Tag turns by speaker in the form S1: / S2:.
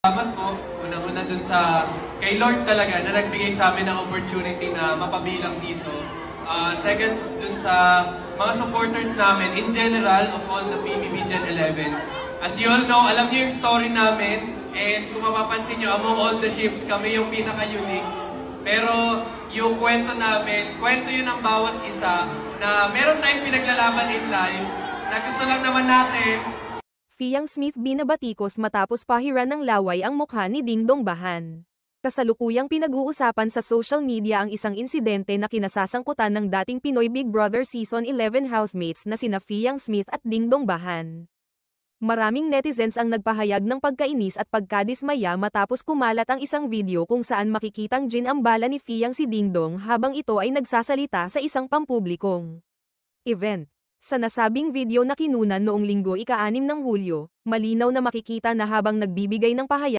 S1: Salamat po, unang-una dun sa kay Lord talaga na nagbigay sa amin ng opportunity na mapabilang dito. Second, dun sa mga supporters namin in general of all the PBB Gen 11. As you all know, alam niyo yung story namin and kung mapapansin niyo, among all the ships, kami yung pinaka-unique. Pero yung kwento namin, kwento yun ng bawat isa na meron tayong pinaglalaban in life na gusto lang naman natin
S2: Fiang Smith binabatikos matapos pahiran ng laway ang mukha ni Dingdong Bahan. Kasalukuyang pinag-uusapan sa social media ang isang insidente na kinasasangkutan ng dating Pinoy Big Brother Season 11 housemates na sina Fiang Smith at Dingdong Bahan. Maraming netizens ang nagpahayag ng pagkainis at pagkadismaya matapos kumalat ang isang video kung saan makikitang ginambala ni Fiang si Dingdong habang ito ay nagsasalita sa isang pampublikong event. Sa nasabing video na kinunan noong Linggo ika-6 ng Hulyo, malinaw na makikita na habang nagbibigay ng pahayag